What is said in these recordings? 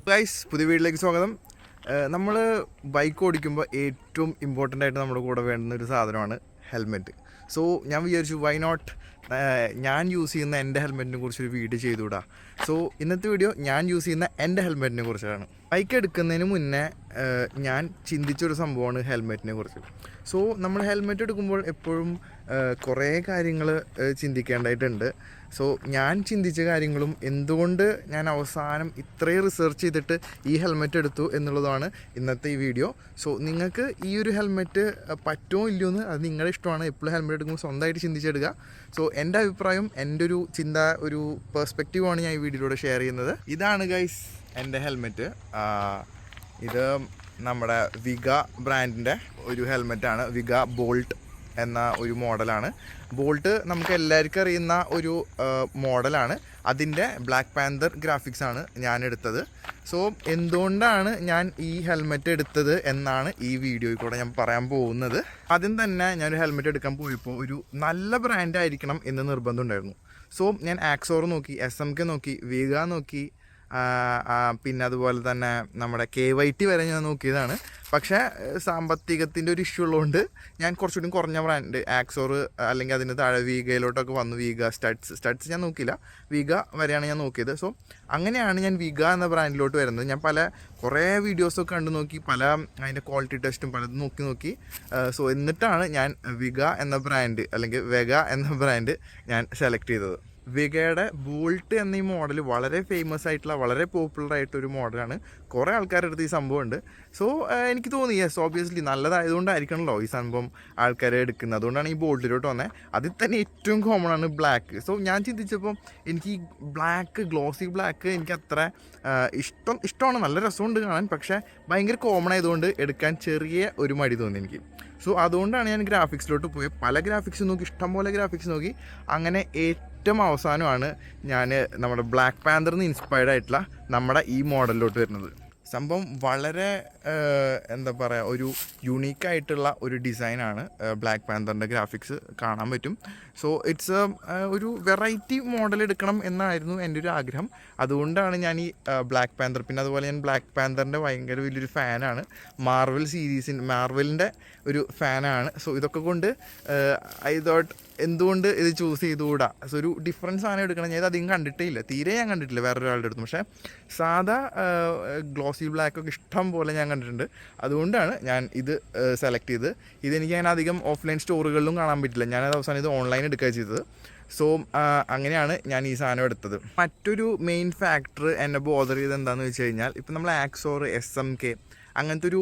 Guys, പുതിയ വീട്ടിലേക്ക് സ്വാഗതം. നമ്മൾ ബൈക്ക് ഓടിക്കുമ്പോൾ ഏറ്റവും ഇമ്പോർട്ടൻ്റ് ആയിട്ട് നമ്മുടെ കൂടെ വേണ്ടുന്ന ഒരു സാധനമാണ് ഹെൽമെറ്റ്. സോ ഞാൻ വിചാരിച്ചു വൈ നോട്ട് ഞാൻ യൂസ് ചെയ്യുന്ന എൻ്റെ ഹെൽമെറ്റിനെ കുറിച്ചൊരു വീഡിയോ ചെയ്തുകൂടാ. സോ ഇന്നത്തെ വീഡിയോ ഞാൻ യൂസ് ചെയ്യുന്ന എൻ്റെ ഹെൽമെറ്റിനെ കുറിച്ചാണ്. ബൈക്ക് എടുക്കുന്നതിന് മുന്നേ ഞാൻ ചിന്തിച്ചൊരു സംഭവമാണ് ഹെൽമെറ്റിനെ കുറിച്ച്. സോ നമ്മൾ ഹെൽമെറ്റ് എടുക്കുമ്പോൾ എപ്പോഴും കുറേ കാര്യങ്ങൾ ചിന്തിക്കേണ്ടതായിട്ടുണ്ട്. സോ ഞാൻ ചിന്തിച്ച കാര്യങ്ങളും എന്തുകൊണ്ട് ഞാൻ അവസാനം ഇത്രയും റിസർച്ച് ചെയ്തിട്ട് ഈ ഹെൽമെറ്റ് എടുത്തു എന്നുള്ളതാണ് ഇന്നത്തെ ഈ വീഡിയോ. സോ നിങ്ങൾക്ക് ഈ ഒരു ഹെൽമെറ്റ് പറ്റുമോ ഇല്ലയോ എന്ന് അത് നിങ്ങളുടെ ഇഷ്ടമാണ്. എപ്പോഴും ഹെൽമെറ്റ് എടുക്കുമ്പോൾ സ്വന്തമായിട്ട് ചിന്തിച്ചെടുക്കുക. സോ എൻ്റെ അഭിപ്രായം, എൻ്റെ ഒരു ചിന്ത, ഒരു പെർസ്പെക്റ്റീവാണ് ഞാൻ ഈ വീഡിയോയിലൂടെ ഷെയർ ചെയ്യുന്നത്. ഇതാണ് ഗൈസ് എൻ്റെ ഹെൽമെറ്റ്. ഇത് നമ്മുടെ വിഗ ബ്രാൻഡിൻ്റെ ഒരു ഹെൽമെറ്റാണ്. വിഗ ബോൾട്ട് എന്ന ഒരു മോഡലാണ്. ബോൾട്ട് നമുക്ക് എല്ലാവർക്കും അറിയുന്ന ഒരു മോഡലാണ്. അതിൻ്റെ ബ്ലാക്ക് പാന്തർ ഗ്രാഫിക്സാണ് ഞാൻ എടുത്തത്. സോ എന്തുകൊണ്ടാണ് ഞാൻ ഈ ഹെൽമെറ്റ് എടുത്തത് എന്നാണ് ഈ വീഡിയോയിൽ കൂടെ ഞാൻ പറയാൻ പോകുന്നത്. ആദ്യം തന്നെ ഞാനൊരു ഹെൽമെറ്റ് എടുക്കാൻ പോയപ്പോൾ ഒരു നല്ല ബ്രാൻഡ് ആയിരിക്കണം എന്ന് നിർബന്ധമുണ്ടായിരുന്നു. സോ ഞാൻ ആക്സോർ നോക്കി, SMK നോക്കി, വിഗ നോക്കി, പിന്നെ അതുപോലെ തന്നെ നമ്മുടെ KYT വരെ ഞാൻ നോക്കിയതാണ്. പക്ഷേ സാമ്പത്തികത്തിൻ്റെ ഒരു ഇഷ്യൂ ഉള്ളതുകൊണ്ട് ഞാൻ കുറച്ചുകൂടി കുറഞ്ഞ ബ്രാൻഡ് ആക്സോർ അല്ലെങ്കിൽ അതിന് താഴെ വീഗയിലോട്ടൊക്കെ വന്നു. വീഗ സ്റ്റഡ്സ് ഞാൻ നോക്കിയില്ല, വീഗ വരെയാണ് ഞാൻ നോക്കിയത്. സോ അങ്ങനെയാണ് ഞാൻ വീഗ എന്ന ബ്രാൻഡിലോട്ട് വരുന്നത്. ഞാൻ കുറേ വീഡിയോസൊക്കെ കണ്ടു നോക്കി, അതിൻ്റെ ക്വാളിറ്റി ടെസ്റ്റും പലതും നോക്കി. സോ എന്നിട്ടാണ് ഞാൻ വിഗ എന്ന ബ്രാൻഡ് അല്ലെങ്കിൽ വെഗ എന്ന ബ്രാൻഡ് ഞാൻ സെലക്ട് ചെയ്തത്. വിഗയുടെ ബോൾട്ട് എന്ന ഈ മോഡൽ വളരെ ഫേമസ് ആയിട്ടുള്ള, വളരെ പോപ്പുലർ ആയിട്ടൊരു മോഡലാണ്. കുറേ ആൾക്കാരുടെ അടുത്ത് ഈ സംഭവം ഉണ്ട്. സോ എനിക്ക് തോന്നി യെസ്, ഓബ്വിയസ്ലി നല്ലതായതുകൊണ്ടായിരിക്കണമല്ലോ ഈ സംഭവം ആൾക്കാരെ എടുക്കുന്നത്. അതുകൊണ്ടാണ് ഈ ബോൾട്ടിലോട്ട് വന്നത്. അതിൽ തന്നെ ഏറ്റവും കോമൺ ആണ് ബ്ലാക്ക്. സോ ഞാൻ ചിന്തിച്ചപ്പോൾ എനിക്ക് ഈ ബ്ലാക്ക്, ഗ്ലോസി ബ്ലാക്ക് എനിക്ക് അത്ര ഇഷ്ടമാണ്. നല്ല രസമുണ്ട് കാണാൻ. പക്ഷേ ഭയങ്കര കോമൺ ആയതുകൊണ്ട് എടുക്കാൻ ചെറിയ ഒരു മടി തോന്നി എനിക്ക്. സോ അതുകൊണ്ടാണ് ഞാൻ ഗ്രാഫിക്സിലോട്ട് പോയി പല ഗ്രാഫിക്സ് നോക്കി, ഇഷ്ടംപോലെ ഗ്രാഫിക്സ് നോക്കി. അങ്ങനെ ഏറ്റവും അവസാനമാണ് ഞാൻ നമ്മുടെ ബ്ലാക്ക് പാന്തറിൽ നിന്ന് ഇൻസ്പയർഡ് ആയിട്ടുള്ള നമ്മുടെ ഈ മോഡലിലോട്ട് വരുന്നത്. സംഭവം വളരെ എന്താ പറയുക, ഒരു യുണീക്കായിട്ടുള്ള ഒരു ഡിസൈനാണ് ബ്ലാക്ക് പാന്തറിൻ്റെ ഗ്രാഫിക്സ് കാണാൻ പറ്റും. സോ ഇറ്റ്സ് ഒരു വെറൈറ്റി മോഡൽ എടുക്കണം എന്നായിരുന്നു എൻ്റെ ഒരു ആഗ്രഹം. അതുകൊണ്ടാണ് ഞാൻ ഈ ബ്ലാക്ക് പാന്തർ, പിന്നെ അതുപോലെ ഞാൻ ബ്ലാക്ക് പാന്തറിൻ്റെ ഭയങ്കര വലിയൊരു ഫാനാണ്. മാർവലിൻ്റെ ഒരു ഫാനാണ്. സോ ഇതൊക്കെ കൊണ്ട് ഐ തോട്ട് എന്തുകൊണ്ട് ഇത് ചൂസ് ചെയ്തുകൂടാ. സോ ഒരു ഡിഫറൻസ് സാധനം എടുക്കണം. ഞാൻ ഇത് അധികം കണ്ടിട്ടേ ഇല്ല, തീരെ ഞാൻ കണ്ടിട്ടില്ല വേറൊരാളുടെ അടുത്തും. പക്ഷേ സാധാ ഗ്ലോസി ബ്ലാക്കൊക്കെ ഇഷ്ടം പോലെ ഞാൻ കണ്ടിട്ടുണ്ട്. അതുകൊണ്ടാണ് ഞാൻ ഇത് സെലക്ട് ചെയ്ത്. ഇതെനിക്ക് അങ്ങനെ അധികം ഓഫ്ലൈൻ സ്റ്റോറുകളിലും കാണാൻ പറ്റില്ല. ഞാനത് അവസാനം ഇത് ഓൺലൈൻ എടുക്കുക ചെയ്തത്. സോ അങ്ങനെയാണ് ഞാൻ ഈ സാധനം എടുത്തത്. മറ്റൊരു മെയിൻ ഫാക്ടർ എന്നെ ബോദർ ചെയ്ത് എന്താണെന്ന് വെച്ച് കഴിഞ്ഞാൽ, ഇപ്പം നമ്മൾ ആക്സോർ, SMK അങ്ങനത്തെ ഒരു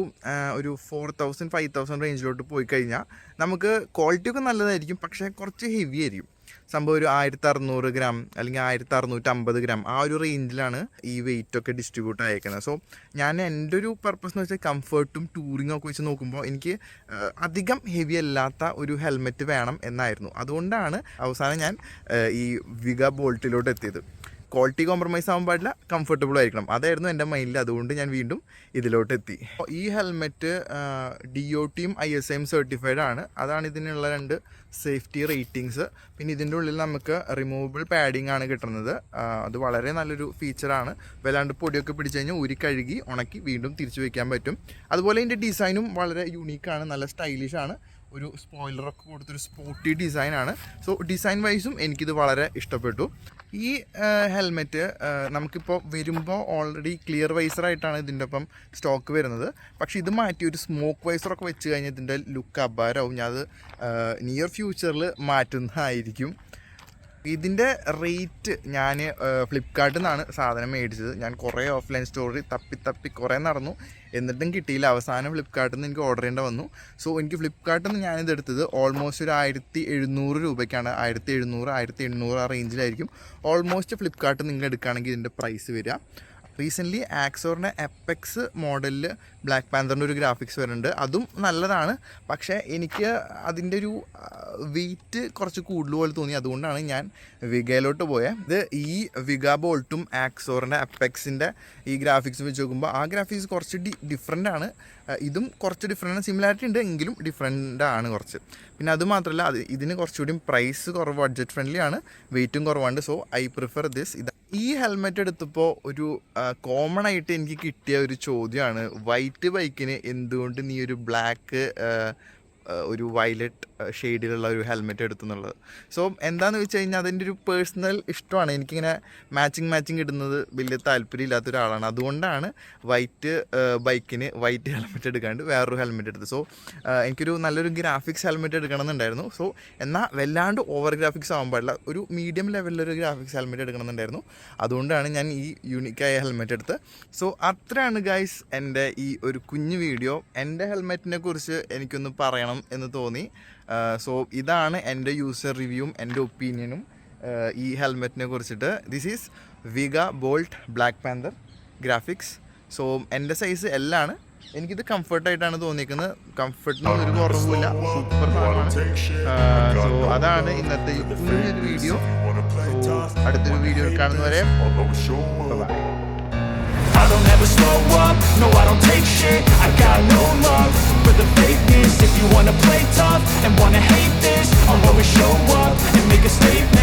4000 5000 റേഞ്ചിലോട്ട് പോയി കഴിഞ്ഞാൽ നമുക്ക് ക്വാളിറ്റി ഒക്കെ നല്ലതായിരിക്കും. പക്ഷേ കുറച്ച് ഹെവി ആയിരിക്കും സംഭവം. ഒരു 1600 ഗ്രാം അല്ലെങ്കിൽ 1650 ഗ്രാം ആ ഒരു റേഞ്ചിലാണ് ഈ വെയിറ്റൊക്കെ ഡിസ്ട്രിബ്യൂട്ട് ആയേക്കുന്നത്. സോ ഞാൻ എൻ്റെ ഒരു പർപ്പസ് എന്ന് വെച്ചാൽ കംഫർട്ടും ടൂറിങ്ങും ഒക്കെ വെച്ച് നോക്കുമ്പോൾ എനിക്ക് അധികം ഹെവി അല്ലാത്ത ഒരു ഹെൽമെറ്റ് വേണം എന്നായിരുന്നു. അതുകൊണ്ടാണ് അവസാനം ഞാൻ ഈ വിഗ ബോൾട്ടിലോട്ട് എത്തിയത്. ക്വാളിറ്റി കോംപ്രമൈസ് ആവാൻ പാടില്ല, കംഫർട്ടബിൾ ആയിരിക്കണം, അതായിരുന്നു എൻ്റെ മൈൻഡിൽ. അതുകൊണ്ട് ഞാൻ വീണ്ടും ഇതിലോട്ട് എത്തി. ഈ ഹെൽമെറ്റ് DOTയും ISIയും സർട്ടിഫൈഡ് ആണ്. അതാണ് ഇതിനുള്ള 2 സേഫ്റ്റി റേറ്റിങ്സ്. പിന്നെ ഇതിൻ്റെ ഉള്ളിൽ നമുക്ക് റിമൂവബിൾ പാഡിംഗ് ആണ് കിട്ടുന്നത്. അത് വളരെ നല്ലൊരു ഫീച്ചറാണ്. വല്ലാണ്ട് പൊടിയൊക്കെ പിടിച്ച് കഴിഞ്ഞാൽ ഊരി കഴുകി ഉണക്കി വീണ്ടും തിരിച്ചു വയ്ക്കാൻ പറ്റും. അതുപോലെ ഇതിൻ്റെ ഡിസൈനും വളരെ യുണീക്കാണ്, നല്ല സ്റ്റൈലിഷാണ്. ഒരു സ്പോയിലറൊക്കെ കൊടുത്തൊരു സ്പോർട്ടി ഡിസൈനാണ്. സോ ഡിസൈൻ വൈസും എനിക്കിത് വളരെ ഇഷ്ടപ്പെട്ടു. ഈ ഹെൽമെറ്റ് നമുക്കിപ്പോൾ വരുമ്പോൾ ഓൾറെഡി ക്ലിയർ വൈസറായിട്ടാണ് ഇതിൻ്റെ ഒപ്പം സ്റ്റോക്ക് വരുന്നത്. പക്ഷേ ഇത് മാറ്റി ഒരു സ്മോക്ക് വൈസറൊക്കെ വെച്ച് കഴിഞ്ഞാൽ ഇതിൻ്റെ ലുക്ക് അപാരമാവും. ഞാൻ അത് നിയർ ഫ്യൂച്ചറിൽ മാറ്റുന്നതായിരിക്കും. ഇതിൻ്റെ റേറ്റ് ഞാൻ ഫ്ലിപ്കാർട്ടിൽ നിന്നാണ് സാധനം മേടിച്ചത്. ഞാൻ കുറേ ഓഫ്ലൈൻ സ്റ്റോറിൽ തപ്പി കുറേ നടന്നു, എന്നിട്ടും കിട്ടിയില്ല. അവസാനം ഫ്ലിപ്കാർട്ടിൽ നിന്ന് എനിക്ക് ഓർഡർ ചെയ്യേണ്ടി വന്നു. സോ എനിക്ക് ഫ്ലിപ്കാർട്ടിൽ നിന്ന് ഞാനിത് എടുത്തത് ഓൾമോസ്റ്റ് ഒരു 1700 രൂപയ്ക്കാണ്. 1700 1800 ആ റേഞ്ചിലായിരിക്കും ഓൾമോസ്റ്റ് ഫ്ലിപ്കാർട്ടിൽ നിങ്ങൾ എടുക്കുകയാണെങ്കിൽ ഇതിൻ്റെ പ്രൈസ് വരിക. റീസെൻ്റ്ലി ആക്സോറിൻ്റെ എപ്പെക്സ് മോഡലിൽ ബ്ലാക്ക് പാന്തറിൻ്റെ ഒരു ഗ്രാഫിക്സ് വരുന്നുണ്ട്. അതും നല്ലതാണ്. പക്ഷേ എനിക്ക് അതിൻ്റെ ഒരു വെയിറ്റ് കുറച്ച് കൂടുതൽ പോലെ തോന്നി. അതുകൊണ്ടാണ് ഞാൻ വിഗയിലോട്ട് പോയത്. ഇത് ഈ വിഗ ബോൾട്ടും ആക്സോറിൻ്റെ എപ്പെക്സിൻ്റെ ഈ ഗ്രാഫിക്സ് വെച്ച് നോക്കുമ്പോൾ ആ ഗ്രാഫിക്സ് കുറച്ച് ഡിഫറെൻ്റ് ആണ്. ഇതും കുറച്ച് ഡിഫറെൻ്റ്, സിമിലാരിറ്റി ഉണ്ട് എങ്കിലും ഡിഫറെൻ്റ് ആണ് കുറച്ച്. പിന്നെ അതുമാത്രമല്ല ഇതിന് കുറച്ചുകൂടി പ്രൈസ് കുറവ്, ബഡ്ജറ്റ് ഫ്രണ്ട്ലി ആണ്, വെയിറ്റും കുറവുണ്ട്. So I prefer this. ഈ ഹെൽമെറ്റ് എടുത്തപ്പോൾ ഒരു കോമൺ ആയിട്ട് എനിക്ക് കിട്ടിയ ഒരു ചോദ്യമാണ്, വൈറ്റ് ബൈക്കിന് എന്തുകൊണ്ട് നീ ഒരു ബ്ലാക്ക് ഒരു വയലറ്റ് ഷെയ്ഡിലുള്ള ഒരു ഹെൽമെറ്റ് എടുത്തു എന്നുള്ളത്. സോ എന്താണെന്ന് വെച്ച് കഴിഞ്ഞാൽ അതിൻ്റെ ഒരു പേഴ്സണൽ ഇഷ്ടമാണ്. എനിക്കിങ്ങനെ മാച്ചിങ് ഇടുന്നത് വലിയ താല്പര്യമില്ലാത്ത ഒരാളാണ്. അതുകൊണ്ടാണ് വൈറ്റ് ബൈക്കിന് വൈറ്റ് ഹെൽമെറ്റ് എടുക്കാണ്ട് വേറൊരു ഹെൽമെറ്റ് എടുത്തത്. സോ എനിക്കൊരു നല്ലൊരു ഗ്രാഫിക്സ് ഹെൽമെറ്റ് എടുക്കണമെന്നുണ്ടായിരുന്നു. സോ എന്നാൽ വല്ലാണ്ട് ഓവർ ഗ്രാഫിക്സ് ആവാൻ പാടില്ല, ഒരു മീഡിയം ലെവലിലൊരു ഗ്രാഫിക്സ് ഹെൽമെറ്റ് എടുക്കണമെന്നുണ്ടായിരുന്നു. അതുകൊണ്ടാണ് ഞാൻ ഈ യൂണിക്കായ ഹെൽമെറ്റ് എടുത്തത്. സോ അത്രയാണ് ഗൈസ് എൻ്റെ ഈ ഒരു കുഞ്ഞു വീഡിയോ. എൻ്റെ ഹെൽമെറ്റിനെ കുറിച്ച് എനിക്കൊന്ന് പറയണം എന്ന് തോന്നി. സോ ഇതാണ് എൻ്റെ യൂസർ റിവ്യൂവും എൻ്റെ ഒപ്പീനിയനും ഈ ഹെൽമെറ്റിനെ കുറിച്ചിട്ട്. This is Vega bolt black panther graphics. So എൻ്റെ സൈസ് എല്ലാണ്. എനിക്കിത് കംഫർട്ടായിട്ടാണ് തോന്നിയിരിക്കുന്നത്. കംഫർട്ടിന് ഒരു കുറവുമില്ല, സൂപ്പർ സാധനമാണ്. സോ അതാണ് ഇന്നത്തെ ഈ കുഞ്ഞൊരു വീഡിയോ. സോ അടുത്തൊരു വീഡിയോ കാണുന്നവരെ by. I don't ever slow up, no I don't take shit. I got no love for the fakeness. If you wanna play tough and wanna hate this, I'll always show up and make a statement.